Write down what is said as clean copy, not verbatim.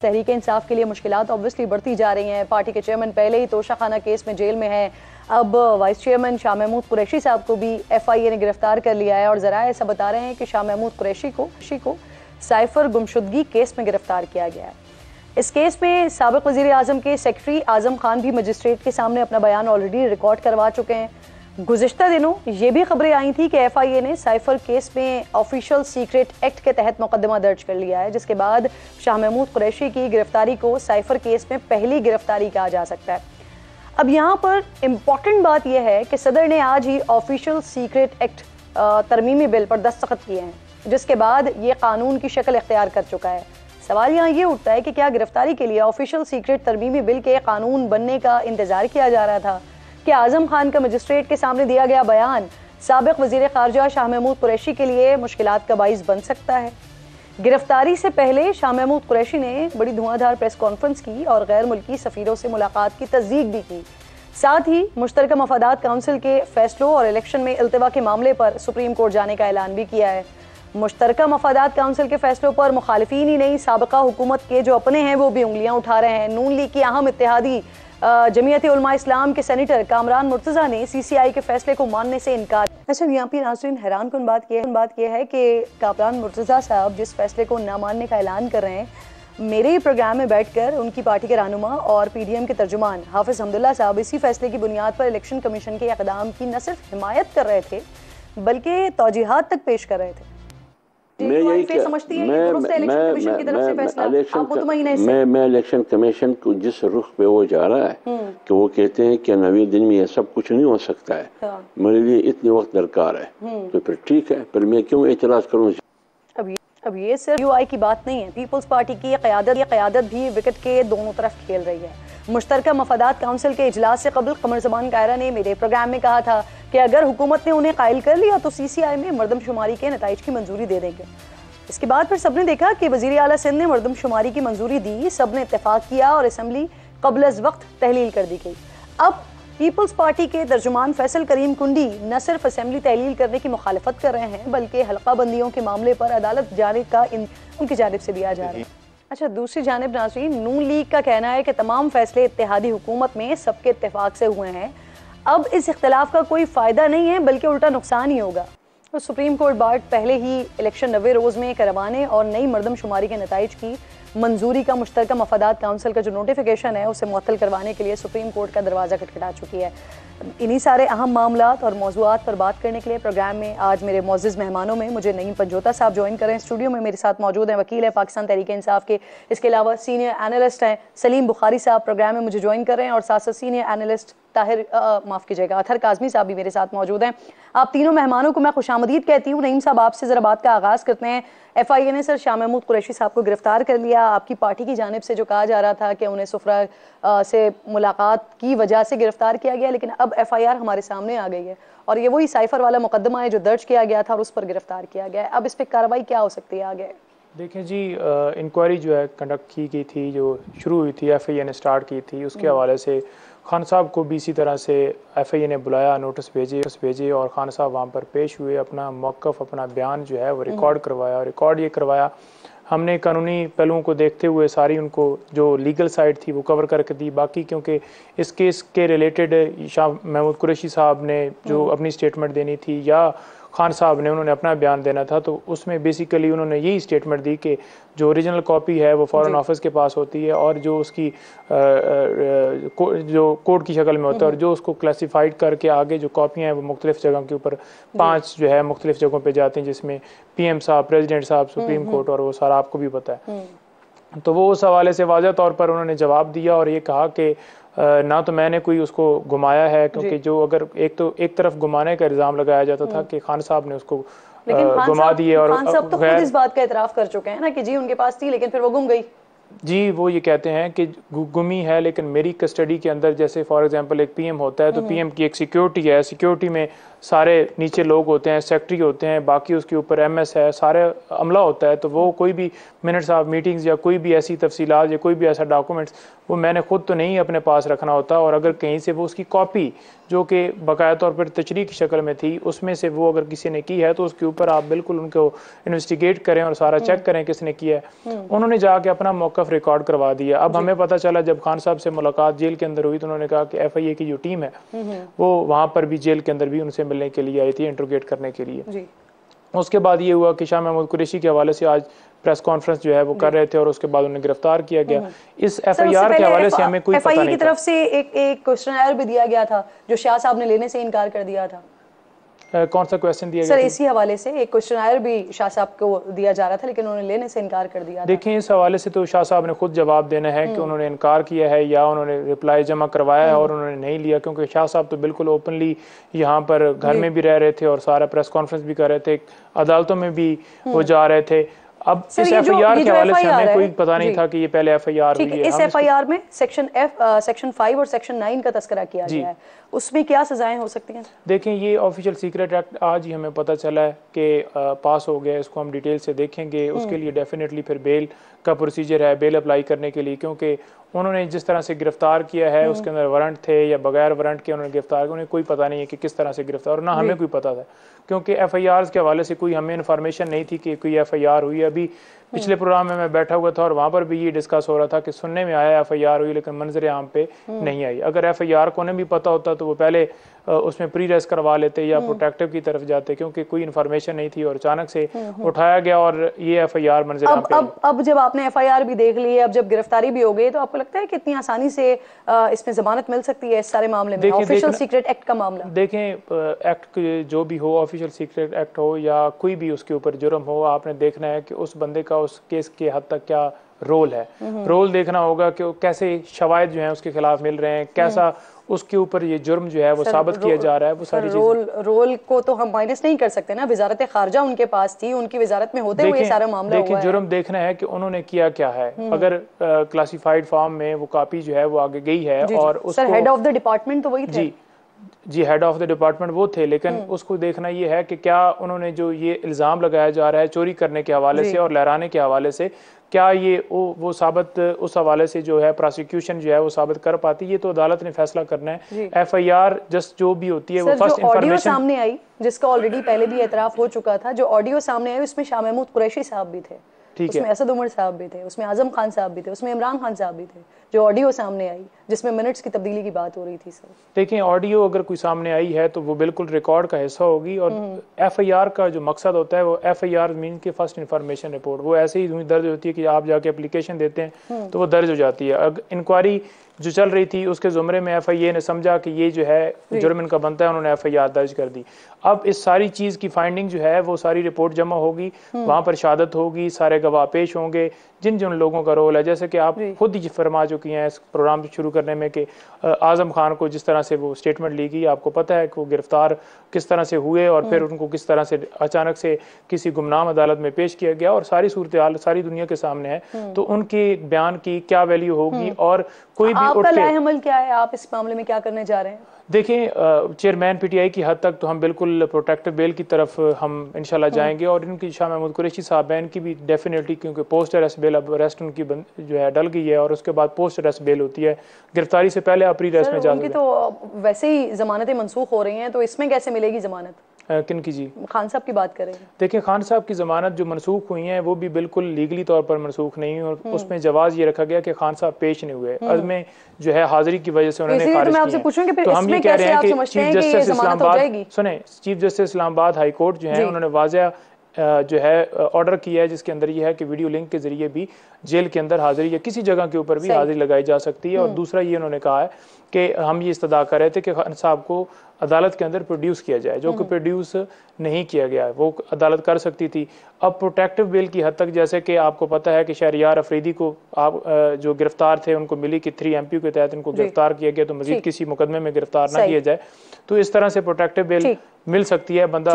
तहरीक इंसाफ के लिए मुश्किलात ऑब्वियसली बढ़ती जा रही हैं। पार्टी के चेयरमैन पहले ही तोशाखाना केस में जेल में हैं, अब वाइस चेयरमैन शाह महमूद कुरैशी साहब को भी FIA ने गिरफ्तार कर लिया है और जरा ऐसा बता रहे हैं कि शाह महमूद कुरैशी को साइफर गुमशुदगी केस में गिरफ्तार किया गया है। इस केस में साबिक वज़ीर आज़म के सेक्रेटरी आज़म खान भी मजिस्ट्रेट के सामने अपना बयान ऑलरेडी रिकॉर्ड करवा चुके हैं। गुज़िश्ता दिनों ये भी खबरें आई थी कि FIA ने साइफर केस में ऑफिशियल सीक्रेट एक्ट के तहत मुकदमा दर्ज कर लिया है, जिसके बाद शाह महमूद कुरैशी की गिरफ्तारी को साइफर केस में पहली गिरफ्तारी कहा जा सकता है। अब यहाँ पर इम्पॉर्टेंट बात यह है कि सदर ने आज ही ऑफिशियल सीक्रेट एक्ट तरमीमी बिल पर दस्तखत किए हैं, जिसके बाद ये कानून की शक्ल इख्तियार कर चुका है। सवाल यहाँ ये उठता है कि क्या गिरफ्तारी के लिए ऑफिशियल सीक्रेट तरमीमी बिल के कानून बनने का इंतजार किया जा रहा था कि आज़म खान का मजिस्ट्रेट के सामने दिया गया बयान साबिक वज़ीर ख़ारजा शाह महमूद कुरैशी के लिए मुश्किलात का बाइस बन सकता है। गिरफ्तारी से पहले शाह महमूद कुरैशी ने बड़ी धुआंधार प्रेस कॉन्फ्रेंस की और गैर मुल्की सफ़ीरों से मुलाकात की तस्दीक भी की। साथ ही मुश्तरका मफादात काउंसिल के फैसलों और इलेक्शन में इल्तिवा के मामले पर सुप्रीम कोर्ट जाने का ऐलान भी किया है। मुश्तरका मफादात काउंसिल के फैसलों पर मुखालिफीन ही नहीं, साबिका हुकूमत के जो अपने हैं वो भी उंगलियां उठा रहे हैं। नून लीग की अहम इत्तेहादी जमीयत उलमा इस्लाम के सेनेटर कामरान मुर्तज़ा ने CCI के फैसले को मानने से इनकार। अच्छा, यहाँ पे नाज़रीन हैरान कुन बात यह है कि कामरान मुर्तज़ा साहब जिस फैसले को ना मानने का ऐलान कर रहे हैं, मेरे ही प्रोग्राम में बैठकर उनकी पार्टी के रहनुमा और PDM के तर्जुमान हाफिज़ हमदुल्ला साहब इसी फैसले की बुनियाद पर इलेक्शन कमीशन के इक़दाम की न सिर्फ हिमायत कर रहे थे बल्कि तौजीहात तक पेश कर रहे थे। मैं इलेक्शन कमीशन को जिस रुख पे वो जा रहा है कि वो कहते हैं कि 90 दिन में ये सब कुछ नहीं हो सकता है, मेरे लिए इतने वक्त दरकार है, तो फिर ठीक है, फिर मैं क्यों एतराज़ करूँ। अब ये सिर्फ UI की बात नहीं है, पीपल्स पार्टी की क़यादत भी विकेट के दोनों तरफ खेल रही है। मुश्तरका मफादात काउंसिल के इजलास से कबल कमर ज़मान कायरा ने मेरे प्रोग्राम में कहा था कि अगर हुकूमत ने उन्हें कायल कर लिया तो CCI में मरदमशुमारी के नताइज की मंजूरी दे देंगे। इसके बाद फिर सबने देखा कि वज़ीर आला सिंध ने मरदमशुमारी की मंजूरी दी, सबने इत्तेफाक किया और असम्बली कबल अज़ वक्त तहलील कर दी गई। अब पीपल्स पार्टी के तर्जुमान फैसल करीम कुंडी न सिर्फ असम्बली तहलील करने की मुखालफत कर रहे हैं बल्कि हल्का बंदियों के मामले पर अदालत जाने का उनकी जानिब से दिया जा रहा है। अच्छा, दूसरी जानिब नाज़रीन, नून लीग का कहना है कि तमाम फैसले इत्तेहादी हुकूमत में सबके इत्तेफाक से हुए हैं। अब इस इख्तिलाफ का कोई फ़ायदा नहीं है बल्कि उल्टा नुकसान ही होगा। तो सुप्रीम कोर्ट बार्ड पहले ही इलेक्शन 90 रोज़ में करवाने और नई मरदमशुमारी के नताइज की मंजूरी का मुश्तरका मफादात काउंसिल का जो नोटिफिकेशन है उसे मुअत्तल करवाने के लिए सुप्रीम कोर्ट का दरवाज़ा खटखटा चुकी है। इन्हीं सारे अहम मामलात और मौज़ूआत पर बात करने के लिए प्रोग्राम में आज मेरे मोअज़्ज़ज़ मेहमानों में मुझे नईम पंजोता साहब ज्वाइन करें। स्टूडियो में मेरे साथ मौजूद हैं, वकील है पाकिस्तान तहरीक इंसाफ के, इसके अलावा सीनियर एनालिस्ट हैं सलीम बुखारी साहब प्रोग्राम में मुझे ज्वाइन कर रहे हैं, और साथ साथ सीनियर एनालिस्ट अतहर काज़मी साहब भी मेरे साथ मौजूद हैं। आप तीनों मेहमानों को मैं खुशामदीद कहती हूँ। नईम साहब, आपसे ज़रा बात का आगाज़ करते हैं। FIA ने सर शाह महमूद कुरैशी साहब को गिरफ्तार कर लिया। आपकी पार्टी की जानिब से जो कहा जा रहा था कि उन्हें सुफरा से मुलाकात की वजह से गिरफ्तार किया गया, लेकिन अब FIR हमारे सामने आ गई है और ये वही साइफर वाला मुकदमा है जो दर्ज किया गया था और उस पर गिरफ्तार किया गया है। अब इस पर कार्रवाई क्या हो सकती है आगे? देखें जी, इंक्वायरी जो है कंडक्ट की गई थी, जो शुरू हुई थी FIA ने स्टार्ट की थी, उसके हवाले से खान साहब को भी इसी तरह से FIA ने बुलाया, नोटिस भेजे और खान साहब वहाँ पर पेश हुए, अपना मौक़िफ़, अपना बयान जो है वो रिकॉर्ड करवाया। रिकॉर्ड ये करवाया, हमने कानूनी पहलुओं को देखते हुए सारी उनको जो लीगल साइड थी वो कवर करके दी। बाकी क्योंकि इस केस के रिलेटेड शाह महमूद कुरैशी साहब ने जो अपनी स्टेटमेंट देनी थी या खान साहब ने उन्होंने अपना बयान देना था, तो उसमें बेसिकली उन्होंने यही स्टेटमेंट दी कि जो ओरिजिनल कॉपी है वो फॉरेन ऑफिस के पास होती है और जो उसकी जो कोड की शक्ल में होता है और जो उसको क्लासिफाइड करके आगे जो कॉपियाँ हैं वो मुख्तलिफ जगह के ऊपर 5 जो है मुख्तलिफ जगहों पे जाती हैं, जिसमें PM साहब, प्रेसिडेंट साहब, सुप्रीम कोर्ट और वो सारा आपको भी पता है। तो वो उस हवाले से वाज़ह तौर पर उन्होंने जवाब दिया और ये कहा कि ना तो मैंने कोई उसको घुमाया है, क्योंकि जो अगर एक तरफ घुमाने का इल्ज़ाम लगाया जाता था कि खान साहब ने उसको घुमा दिए, और खान साहब तो खुद इस बात का एतराफ़ कर चुके हैं ना कि जी उनके पास थी लेकिन फिर वो गुम गई। जी, वो ये कहते हैं कि गुमी है, लेकिन मेरी कस्टडी के अंदर, जैसे फॉर एग्जांपल एक PM होता है तो PM की एक सिक्योरिटी है, सिक्योरिटी में सारे नीचे लोग होते हैं, सेक्रेटरी होते हैं, बाकी उसके ऊपर MS है, सारे अमला होता है। तो वो कोई भी मिनट्स ऑफ मीटिंग्स या कोई भी ऐसी तफसीलात या कोई भी ऐसा डॉक्यूमेंट्स वो मैंने खुद तो नहीं अपने पास रखना होता, और अगर कहीं से वो उसकी कॉपी जो कि बाकायदा तौर पर तशरीह की शक्ल में थी उसमें से वो अगर किसी ने की है तो उसके ऊपर आप बिल्कुल उनको इन्वेस्टिगेट करें और सारा चेक करें किसने किया है। उन्होंने जाके अपना मौक़िफ़ रिकॉर्ड करवा दिया। अब हमें पता चला जब खान साहब से मुलाकात जेल के अंदर हुई तो उन्होंने कहा कि FIA की जो टीम है वो वहाँ पर भी जेल के अंदर भी उनसे मिलने के लिए आई थी, इंट्रोगेट करने के लिए। उसके बाद ये हुआ कि शाह महमूद कुरैशी के हवाले से आज प्रेस कॉन्फ्रेंस जो है वो कर रहे थे और उसके बाद उन्हें गिरफ्तार किया गया। इस FIR के हवाले से हमें कोई पता नहीं था। की तरफ से एक क्वेश्चन भी दिया गया था जो शाह साहब ने लेने से इनकार कर दिया था। कौन सा क्वेश्चन दिया गया? सर, इसी हवाले से एक क्वेश्चन भी शाह साहब को दिया जा रहा था लेकिन उन्होंने लेने से इनकार कर दिया। देखिए, इस हवाले से तो शाह साहब ने खुद जवाब देना है कि उन्होंने इनकार किया है या उन्होंने रिप्लाई जमा करवाया है और उन्होंने नहीं लिया, क्योंकि शाह साहब तो बिल्कुल ओपनली यहाँ पर घर में भी रह रहे थे और सारा प्रेस कॉन्फ्रेंस भी कर रहे थे, अदालतों में भी वो जा रहे थे। अब इस FIR के हवाले से हमें कोई पता नहीं था कि ये पहले FIR हुई है। इस FIR में सेक्शन 5 और सेक्शन 9 का तस्करा किया गया है, उसमें क्या सजाएं हो सकती हैं? देखें, ये ऑफिशियल सीक्रेट एक्ट आज ही हमें पता चला है कि पास हो गया, इसको हम डिटेल से देखेंगे। उसके लिए डेफिनेटली फिर बेल का प्रोसीजर है, बेल अप्लाई करने के लिए, क्योंकि उन्होंने जिस तरह से गिरफ्तार किया है उसके अंदर वारंट थे या बगैर वारंट के उन्होंने गिरफ्तार किया, उन्हें कोई पता नहीं है कि किस तरह से गिरफ्तार, और ना हमें कोई पता था, क्योंकि FIRs के हवाले से कोई हमें इन्फॉर्मेशन नहीं थी कि कोई FIR हुई। अभी पिछले प्रोग्राम में मैं बैठा हुआ था और वहाँ पर भी ये डिस्कस हो रहा था कि सुनने में आया FIR हुई लेकिन मंजर आम पे नहीं आई। अगर FIR को उन्हें भी पता होता तो वो पहले उसमें प्री रेस्ट करवा लेते या प्रोटेक्टिव की तरफ जाते, क्योंकि कोई इन्फॉर्मेशन नहीं थी और अचानक से उठाया गया और ये FIR मंजर आम पे। अब जब आपने FIR भी देख ली है, अब जब गिरफ्तारी भी हो गई, तो आपको लगता है कि इतनी आसानी से इसमें जमानत मिल सकती है इस सारे मामले में? ऑफिशियल सीक्रेट एक्ट का मामला देखें, एक्ट जो भी हो, ऑफिशियल सीक्रेट एक्ट हो या कोई भी उसके ऊपर जुर्म हो, आपने देखना है कि उस बंदे का उस केस के हद तक क्या रोल है। रोल देखना होगा कि कैसे शवाहिद जो है उसके खिलाफ मिल रहे हैं, कैसा उसके ऊपर ये जुर्म जो है वो साबित किया जा रहा है, वो सारी रोल को तो हम माइनस नहीं कर सकते ना। वजारत खारजा उनके पास थी, उनकी वजारत में होते हुए ये सारा मामला हुआ है। जुर्म देखना है कि उन्होंने किया क्या है। अगर क्लासिफाइड फॉर्म में वो कॉपी जो है वो आगे गई है और उसको हेड ऑफ द डिपार्टमेंट तो वही थे। जी, हेड ऑफ द डिपार्टमेंट वो थे, लेकिन उसको देखना ये है कि क्या उन्होंने जो ये इल्ज़ाम लगाया जा रहा है चोरी करने के हवाले से और लहराने के हवाले से, क्या ये वो साबित उस हवाले से जो है प्रोसिक्यूशन जो है वो साबित कर पाती है? तो अदालत ने फैसला करना है। FIR जस्ट जो भी होती है वो फर्स्ट ऑडियो सामने आई, जिसका ऑलरेडी पहले भी एतराफ हो चुका था, जो ऑडियो सामने आई उसमें शाह महमूद कुरैशी साहब भी थे, उसमें असद उमर साहब भी थे, उसमें आजम खान साहब भी थे, उसमें इमरान खान साहब भी थे। जो ऑडियो सामने आई जिसमें मिनट्स की तब्दीली की बात हो रही थी सर, देखिए ऑडियो अगर कोई सामने आई है तो वो बिल्कुल रिकॉर्ड का हिस्सा होगी। और FIR का जो मकसद होता है वो FIR मीन की फर्स्ट इन्फॉर्मेशन रिपोर्ट, वो ऐसे ही दर्ज होती है कि आप जाके एप्लीकेशन देते हैं तो वो दर्ज हो जाती है। अगर इंक्वायरी जो चल रही थी उसके ज़ुमरे में FIA ने समझा कि ये जो है जुर्म इनका बनता है, उन्होंने FIR दर्ज कर दी। अब इस सारी चीज़ की फाइंडिंग जो है वो सारी रिपोर्ट जमा होगी, वहाँ पर शहादत होगी, सारे गवाह पेश होंगे, जिन जिन लोगों का रोल है। जैसे कि आप खुद ही फरमा चुकी हैं इस प्रोग्राम शुरू करने में कि आज़म खान को जिस तरह से वो स्टेटमेंट ली गई, आपको पता है कि वो गिरफ्तार किस तरह से हुए और फिर उनको किस तरह से अचानक से किसी गुमनाम अदालत में पेश किया गया और सारी सूरत हाल सारी दुनिया के सामने है। तो उनके बयान की क्या वैल्यू होगी और कोई भी आपका लाएहमल क्या है? आप इस मामले में क्या करने जा रहे हैं? देखिए, चेयरमैन PTI की हद तक तो हम बिल्कुल प्रोटेक्टिव बेल की तरफ हम इंशाल्लाह जाएंगे और इनकी शाह महमूद कुरैशी साहब हैं, इनकी भी डेफिनेटली, क्योंकि पोस्ट अरेस्ट बेल अब अरेस्ट उनकी जो है डल गई है और उसके बाद पोस्ट अरेस्ट बेल होती है। गिरफ्तारी से पहले आप प्री अरेस्ट में जा सकते हैं। तो वैसे ही जमानतें मनसूख हो रही हैं, तो इसमें कैसे मिलेगी जमानत? किन की जी? खान साहब की बात करें। देखिए, खान साहब की ज़मानत जो मनसूख हुई हैं वो भी बिल्कुल लीगली तौर पर मनसूख नहीं हुई और उसमें जवाब ये रखा गया कि खान साहब पेश नहीं हुए, अज़्म जो है हाजिरी की वजह से उन्होंने खारिज किया। तो हम ये कह रहे हैं कि chief justice Islamabad chief justice Islamabad high court जो है उन्होंने वाज़ेह जो है ऑर्डर किया है, जिसके अंदर यह है कि वीडियो लिंक के जरिए भी जेल के अंदर हाजिरी या किसी जगह के ऊपर भी हाजिरी लगाई जा सकती है। और दूसरा ये उन्होंने कहा है कि हम ये इस्तदा कर रहे थे कि खान साहब को अदालत के अंदर प्रोड्यूस किया जाए, जो कि प्रोड्यूस नहीं किया गया है, वो अदालत कर सकती थी। अब प्रोटेक्टिव बेल की हद तक, जैसे कि आपको पता है कि शहरियार अफरीदी को आप जो गिरफ्तार थे उनको मिली कि 3 MPU के तहत इनको गिरफ्तार किया गया, तो मजीद किसी मुकदमे में गिरफ्तार ना किया जाए, तो इस तरह से प्रोटेक्टिव बेल मिल सकती है। बंदा